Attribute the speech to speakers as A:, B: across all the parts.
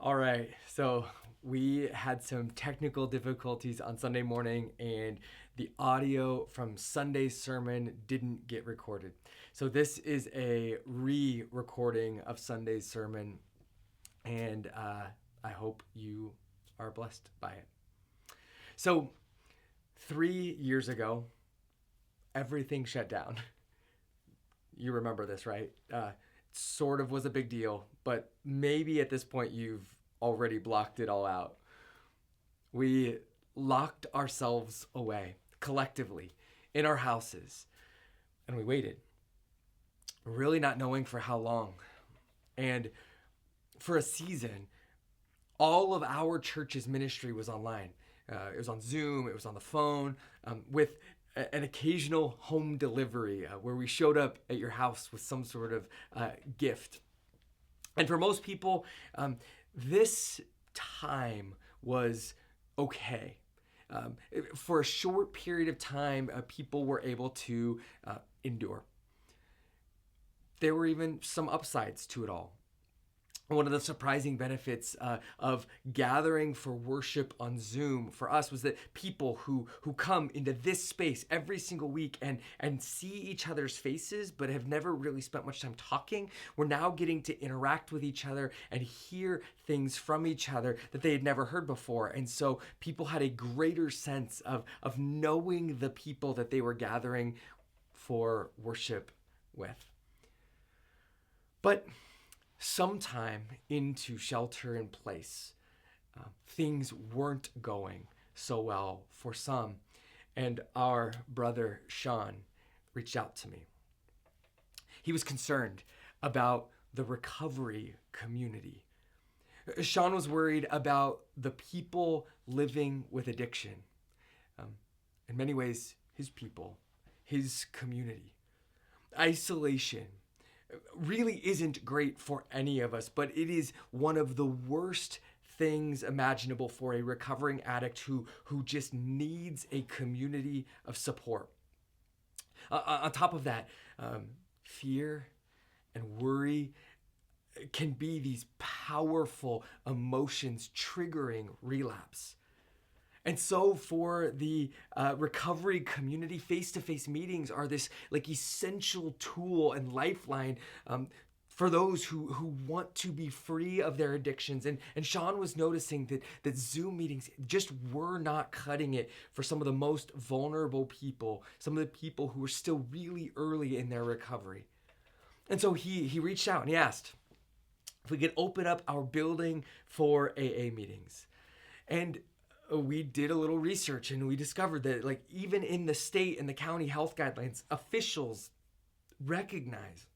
A: All right, so we had some technical difficulties on Sunday morning, and the audio from Sunday's sermon didn't get recorded. So, this is a re recording of Sunday's sermon, and I hope you are blessed by it. So, 3 years ago, everything shut down. You remember this, right? Sort of was a big deal, but maybe at this point you've already blocked it all out. We locked ourselves away collectively in our houses and we waited, really not knowing for how long. And for a season, all of our church's ministry was online. It was on Zoom, it was on the phone, with an occasional home delivery where we showed up at your house with some sort of gift. And for most people, this time was okay. For a short period of time, people were able to endure. There were even some upsides to it all. One of the surprising benefits of gathering for worship on Zoom for us was that people who come into this space every single week and see each other's faces but have never really spent much time talking, were now getting to interact with each other and hear things from each other that they had never heard before. And so people had a greater sense of knowing the people that they were gathering for worship with. But sometime into shelter in place, things weren't going so well for some, and our brother Sean reached out to me. He was concerned about the recovery community. Sean was worried about the people living with addiction. In many ways, his people, his community. Isolation really isn't great for any of us, but it is one of the worst things imaginable for a recovering addict who just needs a community of support. On top of that, fear and worry can be these powerful emotions triggering relapse. And so for the recovery community, face-to-face meetings are this like essential tool and lifeline for those who want to be free of their addictions. And Sean was noticing that Zoom meetings just were not cutting it for some of the most vulnerable people, some of the people who were still really early in their recovery. And so he reached out and he asked if we could open up our building for AA meetings. And we did a little research and we discovered that like even in the state and the county health guidelines, officials recognize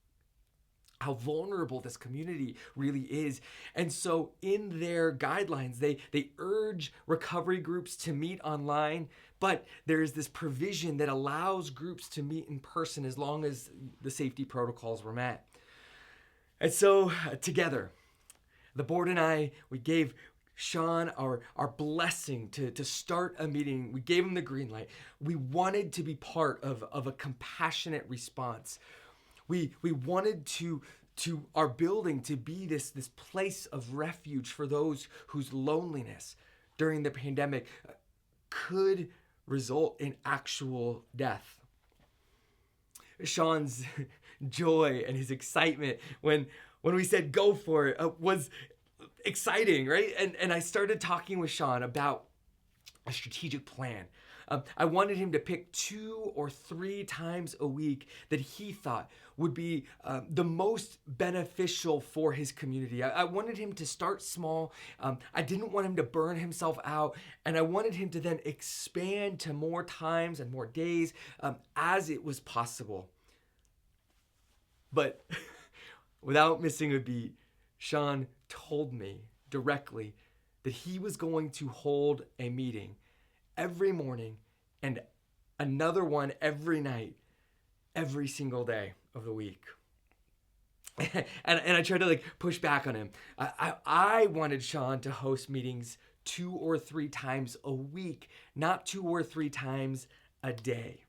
A: how vulnerable this community really is. And so in their guidelines, they urge recovery groups to meet online, but there is this provision that allows groups to meet in person as long as the safety protocols were met. And so together, the board and I, we gave Sean our blessing to start a meeting. We gave him the green light. We wanted to be part of a compassionate response. We wanted to our building to be this place of refuge for those whose loneliness during the pandemic could result in actual death. Sean's joy and his excitement when we said go for it was exciting, right? And I started talking with Sean about a strategic plan. I wanted him to pick 2 or 3 times a week that he thought would be the most beneficial for his community. I wanted him to start small. I didn't want him to burn himself out. And I wanted him to then expand to more times and more days as it was possible. But without missing a beat, Sean told me directly that he was going to hold a meeting every morning and another one every night, every single day of the week. and I tried to like push back on him. I wanted Sean to host meetings 2 or 3 times a week, not 2 or 3 times a day.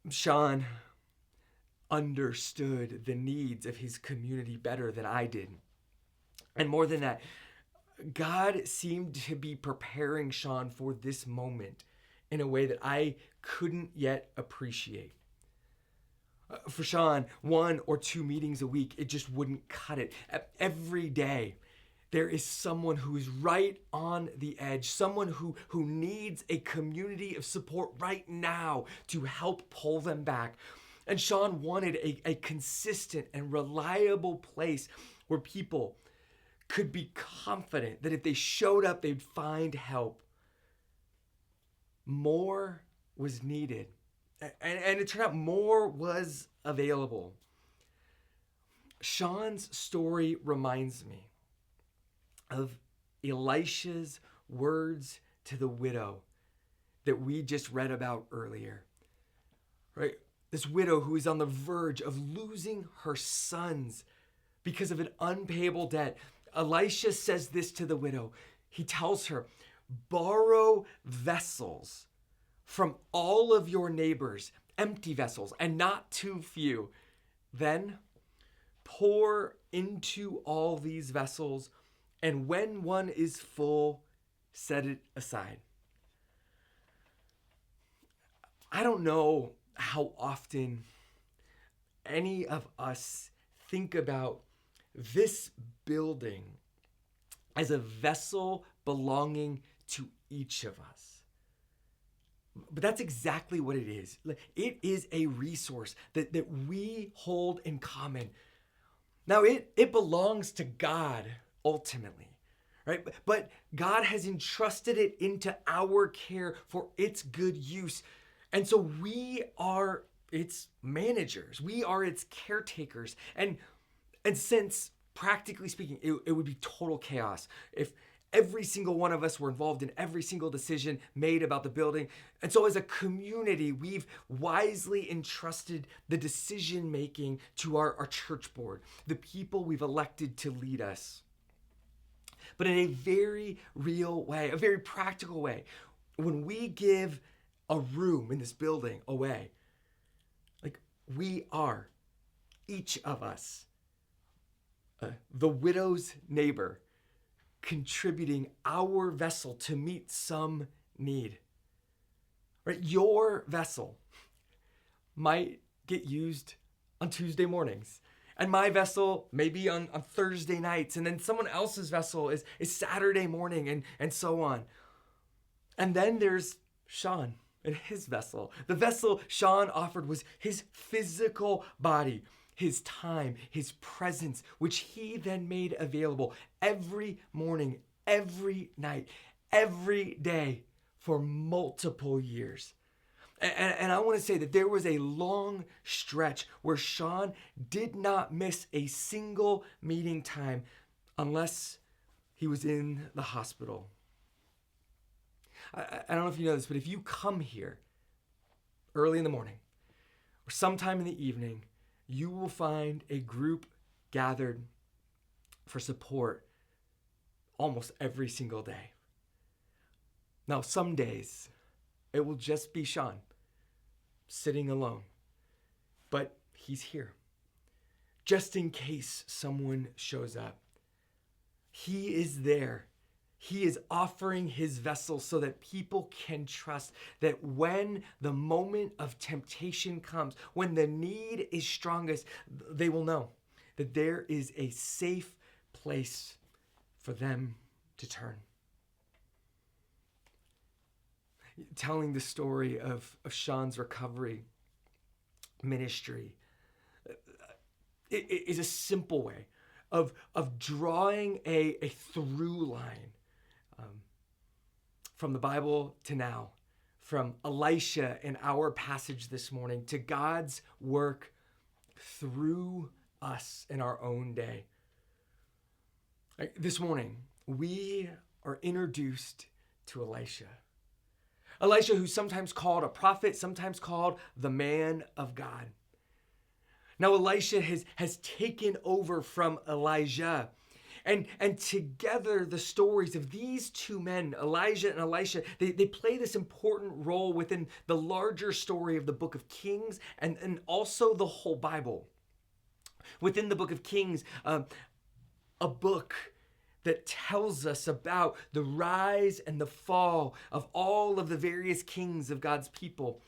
A: Sean understood the needs of his community better than I did. And more than that, God seemed to be preparing Sean for this moment in a way that I couldn't yet appreciate. For Sean, 1 or 2 meetings a week, it just wouldn't cut it. Every day, there is someone who is right on the edge, someone who needs a community of support right now to help pull them back. And Sean wanted a consistent and reliable place where people could be confident that if they showed up, they'd find help. More was needed. And it turned out more was available. Sean's story reminds me of Elisha's words to the widow that we just read about earlier. Right? This widow who is on the verge of losing her sons because of an unpayable debt. Elisha says this to the widow. He tells her, borrow vessels from all of your neighbors, empty vessels, and not too few. Then pour into all these vessels, and when one is full, set it aside. I don't know how often any of us think about this building as a vessel belonging to each of us. But that's exactly what it is. It is a resource that we hold in common. Now, it belongs to God ultimately, right? But God has entrusted it into our care for its good use. And so we are its managers. We are its caretakers. And since, practically speaking, it would be total chaos if every single one of us were involved in every single decision made about the building. And so as a community, we've wisely entrusted the decision making to our church board, the people we've elected to lead us. But in a very real way, a very practical way, when we give a room in this building away, like we are, each of us, the widow's neighbor, contributing our vessel to meet some need. Right? Your vessel might get used on Tuesday mornings, and my vessel maybe on Thursday nights, and then someone else's vessel is Saturday morning, and so on. And then there's Sean and his vessel. The vessel Sean offered was his physical body, his time, his presence, which he then made available every morning, every night, every day for multiple years. And I want to say that there was a long stretch where Sean did not miss a single meeting time unless he was in the hospital. I don't know if you know this, but if you come here early in the morning or sometime in the evening, you will find a group gathered for support almost every single day. Now, some days it will just be Sean sitting alone, but he's here just in case someone shows up. He is there. He is offering his vessel so that people can trust that when the moment of temptation comes, when the need is strongest, they will know that there is a safe place for them to turn. Telling the story of Sean's recovery ministry is a simple way of drawing a through line from the Bible to now, from Elisha in our passage this morning to God's work through us in our own day. This morning, we are introduced to Elisha. Elisha, who's sometimes called a prophet, sometimes called the man of God. Now, Elisha has taken over from Elijah. And together, the stories of these two men, Elijah and Elisha, they play this important role within the larger story of the book of Kings and also the whole Bible. Within the book of Kings, a book that tells us about the rise and the fall of all of the various kings of God's people.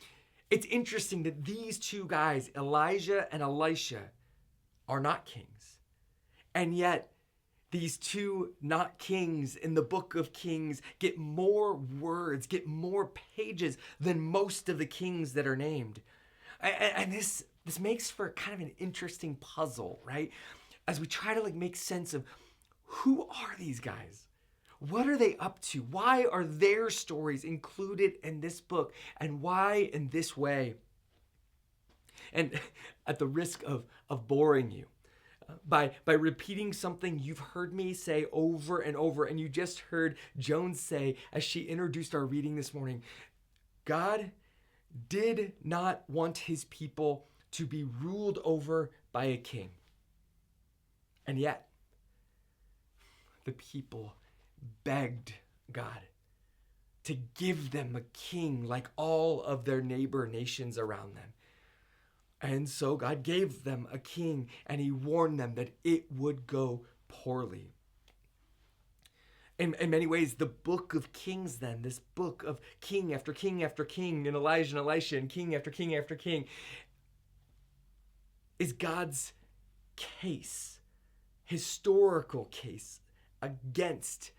A: It's interesting that these two guys, Elijah and Elisha, are not kings. And yet, these two not kings in the book of Kings get more words, get more pages than most of the kings that are named. And this makes for kind of an interesting puzzle, right? As we try to make sense of who are these guys? What are they up to? Why are their stories included in this book? And why in this way? And at the risk of boring you, by repeating something you've heard me say over and over, and you just heard Joan say as she introduced our reading this morning, God did not want his people to be ruled over by a king. And yet, the people begged God to give them a king like all of their neighbor nations around them. And so God gave them a king, and he warned them that it would go poorly. In many ways, the book of Kings then, this book of king after king after king, and Elijah and Elisha, and king after king after king, is God's case, historical case, against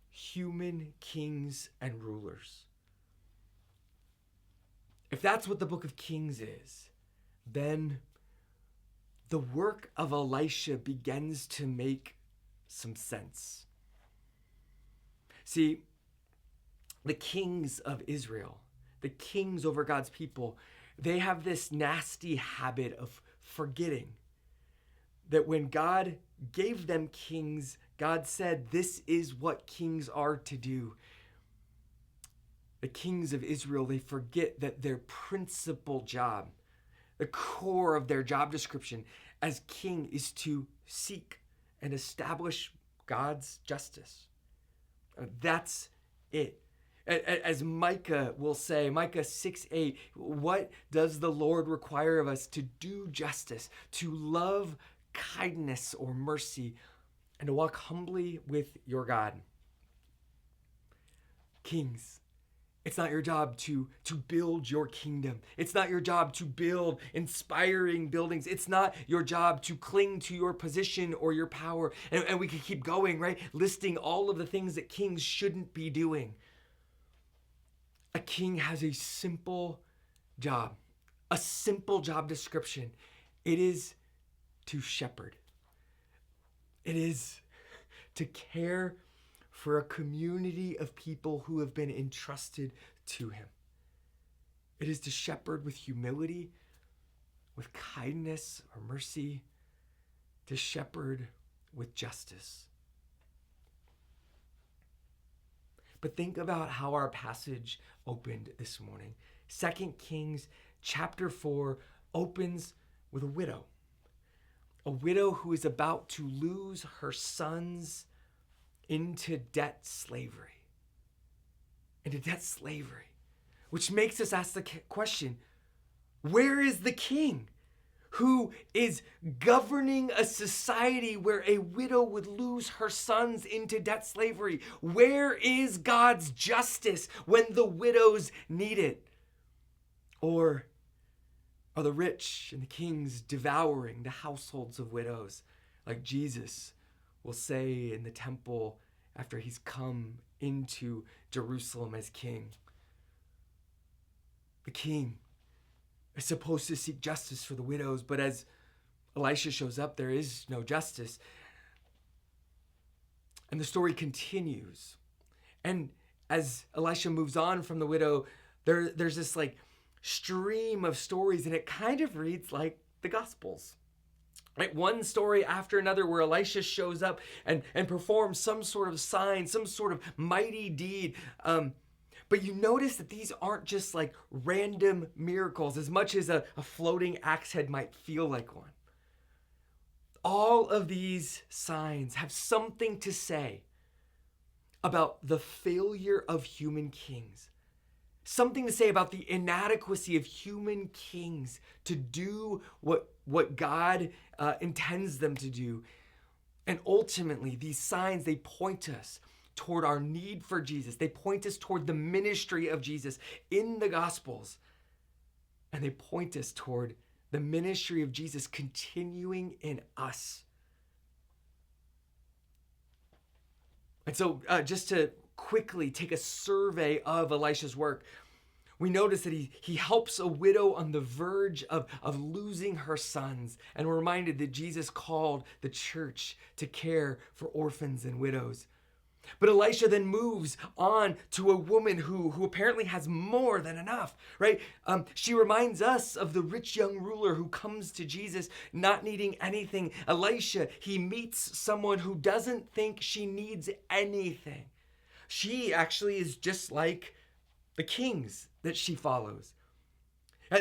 A: human kings and rulers. If that's what the book of Kings is, then the work of Elisha begins to make some sense. See, the kings of Israel, the kings over God's people, they have this nasty habit of forgetting that when God gave them kings, God said, this is what kings are to do. The kings of Israel, they forget that their principal job, the core of their job description as king, is to seek and establish God's justice. That's it. As Micah will say, Micah 6:8, what does the Lord require of us? To do justice, to love kindness or mercy, and to walk humbly with your God. Kings, it's not your job to build your kingdom. It's not your job to build inspiring buildings. It's not your job to cling to your position or your power. And we could keep going, right? Listing all of the things that kings shouldn't be doing. A king has a simple job description. It is to shepherd. It is to care for a community of people who have been entrusted to him. It is to shepherd with humility, with kindness or mercy, to shepherd with justice. But think about how our passage opened this morning. 2 Kings chapter 4 opens with a widow who is about to lose her sons into debt slavery, which makes us ask the question, where is the king who is governing a society where a widow would lose her sons into debt slavery? Where is God's justice when the widows need it? Or are the rich and the kings devouring the households of widows, like Jesus will say in the temple after he's come into Jerusalem as king? The king is supposed to seek justice for the widows, but as Elisha shows up, there is no justice. And the story continues. And as Elisha moves on from the widow, there's this stream of stories, and it kind of reads like the Gospels. Right? One story after another where Elisha shows up and performs some sort of sign, some sort of mighty deed. But you notice that these aren't just random miracles, as much as a floating axe head might feel like one. All of these signs have something to say about the failure of human kings. Something to say about the inadequacy of human kings to do what God intends them to do. And ultimately, these signs, they point us toward our need for Jesus. They point us toward the ministry of Jesus in the Gospels. And they point us toward the ministry of Jesus continuing in us. And so just to quickly take a survey of Elisha's work, we notice that he helps a widow on the verge of losing her sons. And we're reminded that Jesus called the church to care for orphans and widows. But Elisha then moves on to a woman who apparently has more than enough, right? She reminds us of the rich young ruler who comes to Jesus not needing anything. Elisha, he meets someone who doesn't think she needs anything. She actually is just like the kings that she follows.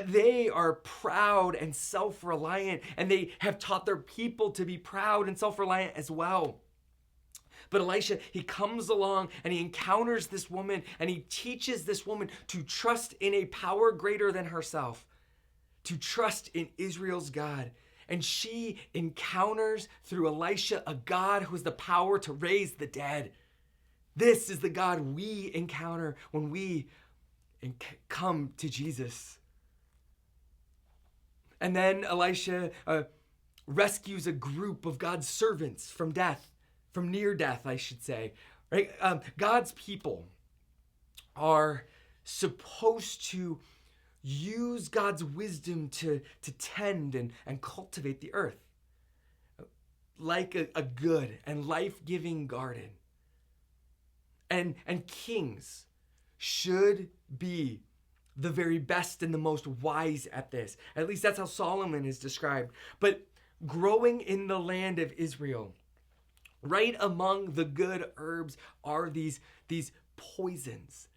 A: They are proud and self-reliant, and they have taught their people to be proud and self-reliant as well. But Elisha, he comes along and he encounters this woman and he teaches this woman to trust in a power greater than herself, to trust in Israel's God. And she encounters through Elisha a God who has the power to raise the dead. This is the God we encounter when we come to Jesus. And then Elisha rescues a group of God's servants from death. From near death, I should say, right? God's people are supposed to use God's wisdom to tend and cultivate the earth like a good and life-giving garden. And kings should be the very best and the most wise at this. At least that's how Solomon is described. But growing in the land of Israel, right among the good herbs are these poisons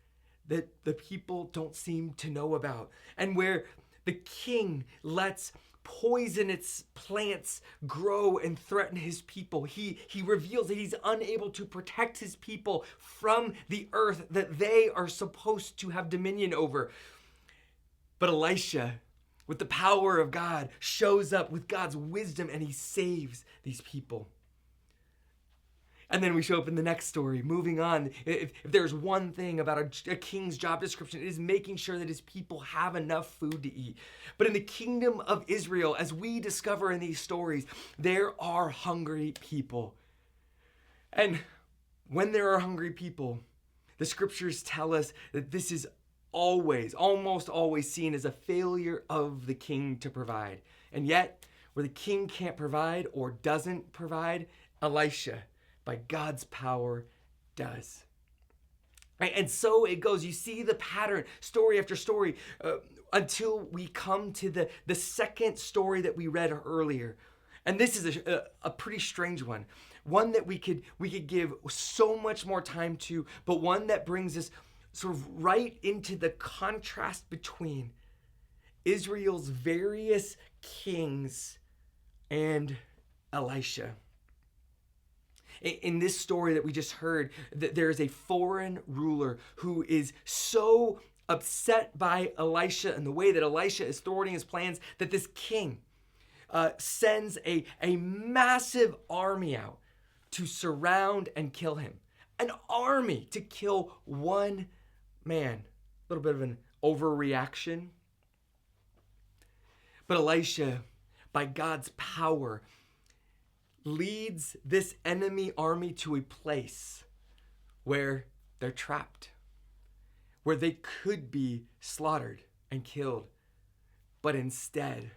A: that the people don't seem to know about. And where the king lets poisonous plants grow and threaten his people, he reveals that he's unable to protect his people from the earth that they are supposed to have dominion over. But Elisha, with the power of God, shows up with God's wisdom and he saves these people. And then we show up in the next story, moving on. If there's one thing about a king's job description, it is making sure that his people have enough food to eat. But in the kingdom of Israel, as we discover in these stories, there are hungry people. And when there are hungry people, the scriptures tell us that this is almost always seen as a failure of the king to provide. And yet, where the king can't provide or doesn't provide, Elisha, by God's power, does. Right? And so it goes. You see the pattern, story after story, until we come to the second story that we read earlier. And this is a pretty strange one that we could give so much more time to, but one that brings us sort of right into the contrast between Israel's various kings and Elisha. In this story that we just heard, that there is a foreign ruler who is so upset by Elisha and the way that Elisha is thwarting his plans that this king sends a massive army out to surround and kill him. An army to kill one man. A little bit of an overreaction. But Elisha, by God's power, leads this enemy army to a place where they're trapped, where they could be slaughtered and killed. But instead,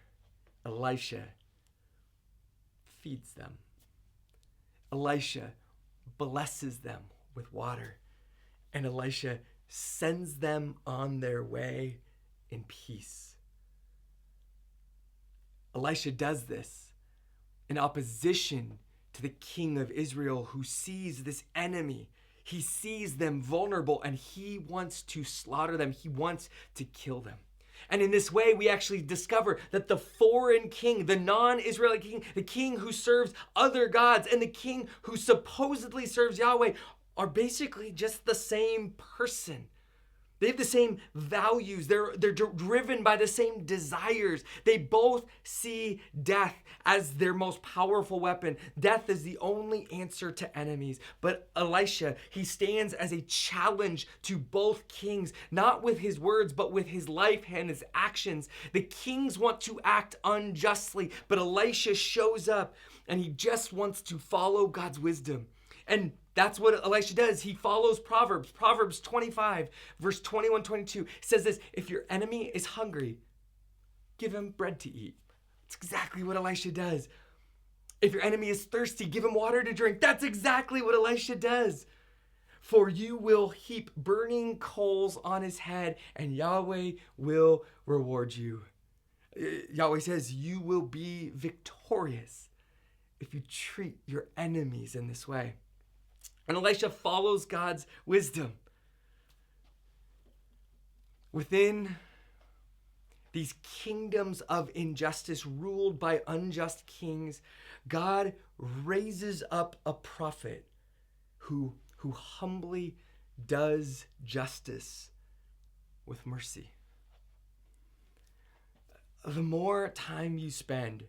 A: Elisha feeds them. Elisha blesses them with water, and Elisha sends them on their way in peace. Elisha does this in opposition to the king of Israel, who sees this enemy. He sees them vulnerable and he wants to slaughter them. He wants to kill them. And in this way, we actually discover that the foreign king, the non-Israeli king, the king who serves other gods, and the king who supposedly serves Yahweh are basically just the same person. They have the same values. They're driven by the same desires. They both see death as their most powerful weapon. Death is the only answer to enemies. But Elisha, he stands as a challenge to both kings, not with his words, but with his life and his actions. The kings want to act unjustly, but Elisha shows up and he just wants to follow God's wisdom. And that's what Elisha does. He follows Proverbs. Proverbs 25, verse 21, 22 says this: if your enemy is hungry, give him bread to eat. It's exactly what Elisha does. If your enemy is thirsty, give him water to drink. That's exactly what Elisha does. For you will heap burning coals on his head, and Yahweh will reward you. Yahweh says you will be victorious if you treat your enemies in this way. And Elisha follows God's wisdom. Within these kingdoms of injustice ruled by unjust kings, God raises up a prophet who humbly does justice with mercy. The more time you spend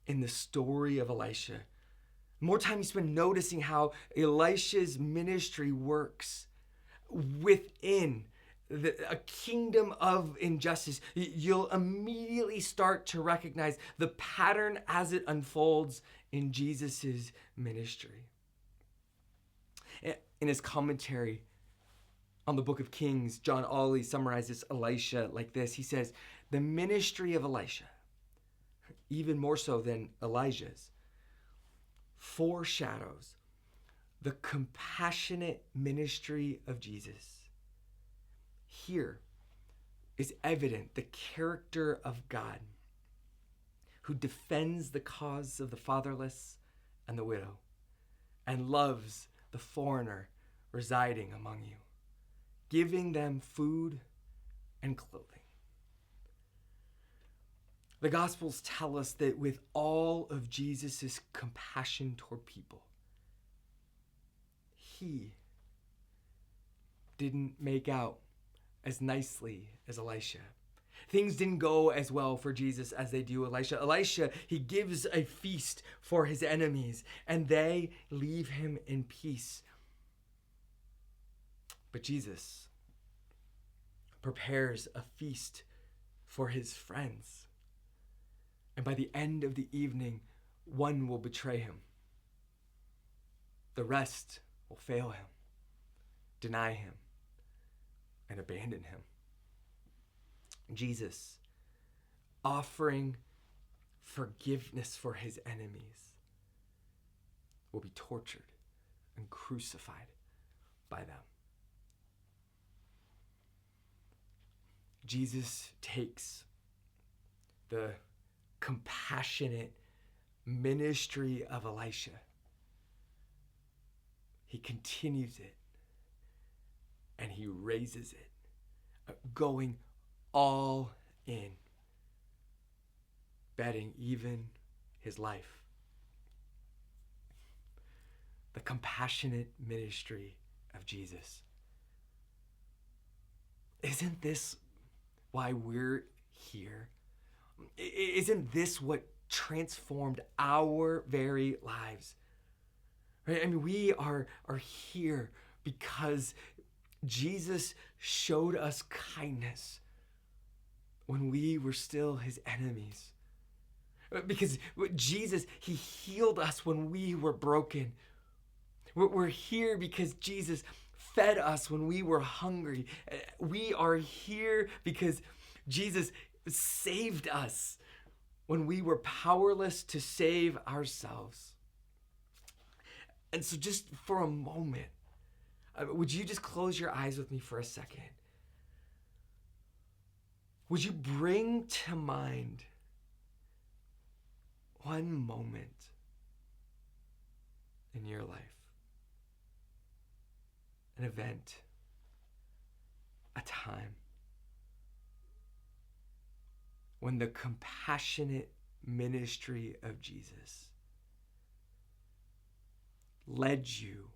A: in the story of Elisha, the more time you spend noticing how Elisha's ministry works within a kingdom of injustice, you'll immediately start to recognize the pattern as it unfolds in Jesus's ministry. In his commentary on the book of Kings, John Ollie summarizes Elisha like this. He says, the ministry of Elisha, even more so than Elijah's, foreshadows the compassionate ministry of Jesus. Here is evident the character of God, who defends the cause of the fatherless and the widow, and loves the foreigner residing among you, giving them food and clothing. The Gospels tell us that with all of Jesus' compassion toward people, he didn't make out as nicely as Elisha. Things didn't go as well for Jesus as they do Elisha. Elisha, he gives a feast for his enemies, and they leave him in peace. But Jesus prepares a feast for his friends. And by the end of the evening, one will betray him. The rest will fail him, deny him, and abandon him. Jesus, offering forgiveness for his enemies, will be tortured and crucified by them. Jesus takes the compassionate ministry of Elisha. He continues it and he raises it, going all in, betting even his life. The compassionate ministry of Jesus. Isn't this why we're here? Isn't this what transformed our very lives? Right? I mean, we are here because Jesus showed us kindness when we were still his enemies. Because Jesus, he healed us when we were broken. We're here because Jesus fed us when we were hungry. We are here because Jesus saved us when we were powerless to save ourselves. And so just for a moment, would you just close your eyes with me for a second? Would you bring to mind one moment in your life, an event, a time, when the compassionate ministry of Jesus led you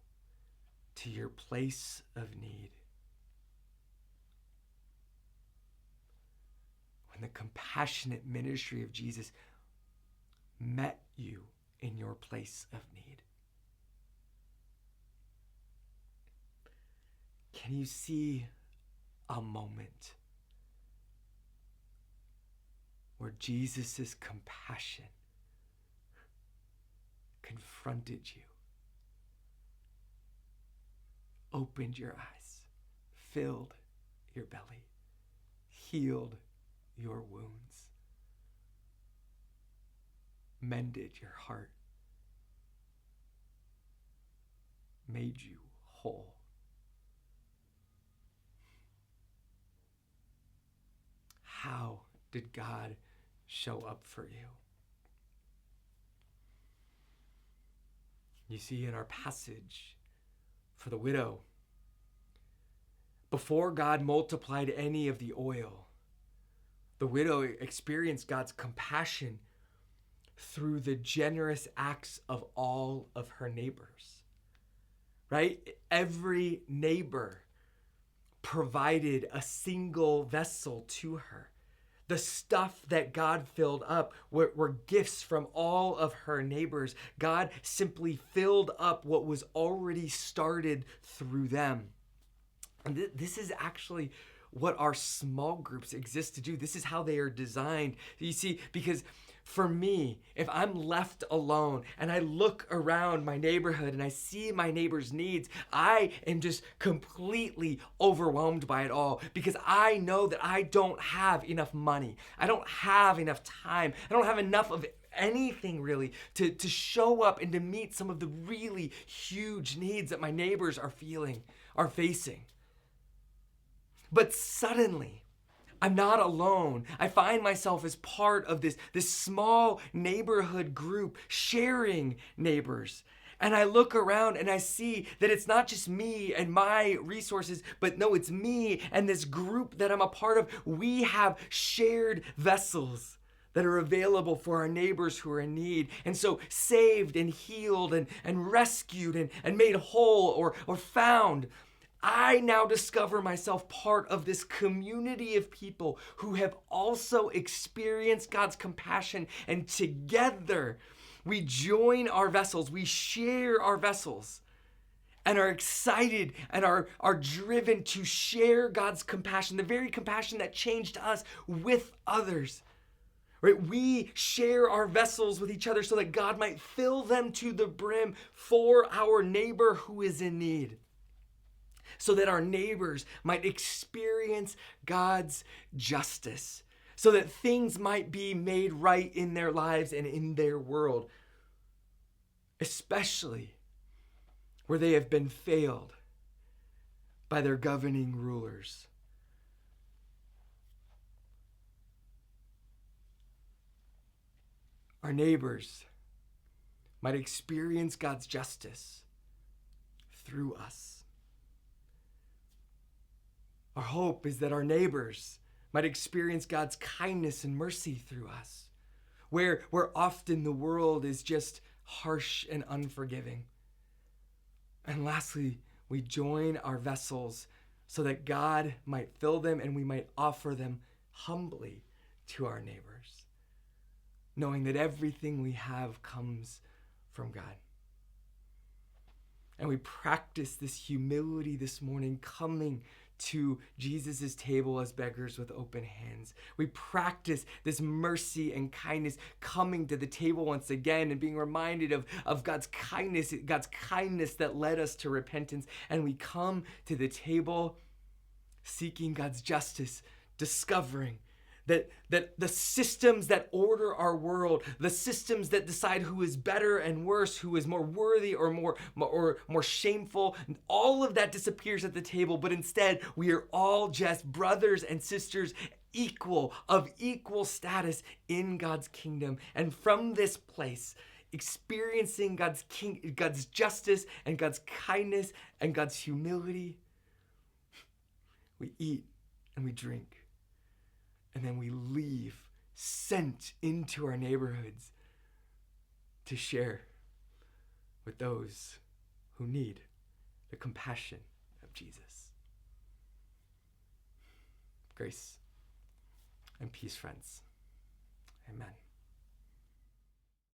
A: to your place of need? and the compassionate ministry of Jesus met you in your place of need. Can you see a moment where Jesus' compassion confronted you, opened your eyes, filled your belly, healed your wounds, mended your heart, made you whole? How did God show up for you? You see in our passage for the widow, before God multiplied any of the oil, the widow experienced God's compassion through the generous acts of all of her neighbors, right? Every neighbor provided a single vessel to her. The stuff that God filled up were gifts from all of her neighbors. God simply filled up what was already started through them. And this is actually what our small groups exist to do. This is how they are designed. You see, because for me, if I'm left alone and I look around my neighborhood and I see my neighbor's needs, I am just completely overwhelmed by it all, because I know that I don't have enough money. I don't have enough time. I don't have enough of anything really to show up and to meet some of the really huge needs that my neighbors are facing. But suddenly, I'm not alone. I find myself as part of this small neighborhood group sharing neighbors. And I look around and I see that it's not just me and my resources, but no, it's me and this group that I'm a part of. We have shared vessels that are available for our neighbors who are in need. And so saved and healed and rescued and made whole or found, I now discover myself part of this community of people who have also experienced God's compassion, and together we join our vessels, we share our vessels, and are excited and are driven to share God's compassion, the very compassion that changed us, with others. Right? We share our vessels with each other so that God might fill them to the brim for our neighbor who is in need, so that our neighbors might experience God's justice, so that things might be made right in their lives and in their world, especially where they have been failed by their governing rulers. Our neighbors might experience God's justice through us. Our hope is that our neighbors might experience God's kindness and mercy through us, where often the world is just harsh and unforgiving. And lastly, we join our vessels so that God might fill them and we might offer them humbly to our neighbors, knowing that everything we have comes from God. And we practice this humility this morning, coming to Jesus' table as beggars with open hands. We practice this mercy and kindness, coming to the table once again and being reminded of God's kindness that led us to repentance. And we come to the table seeking God's justice, discovering that the systems that order our world, the systems that decide who is better and worse, who is more worthy or more shameful, all of that disappears at the table. But instead, we are all just brothers and sisters, of equal status in God's kingdom. And from this place, experiencing God's justice and God's kindness and God's humility, we eat and we drink. And then we leave, sent into our neighborhoods to share with those who need the compassion of Jesus. Grace, and peace, friends. Amen.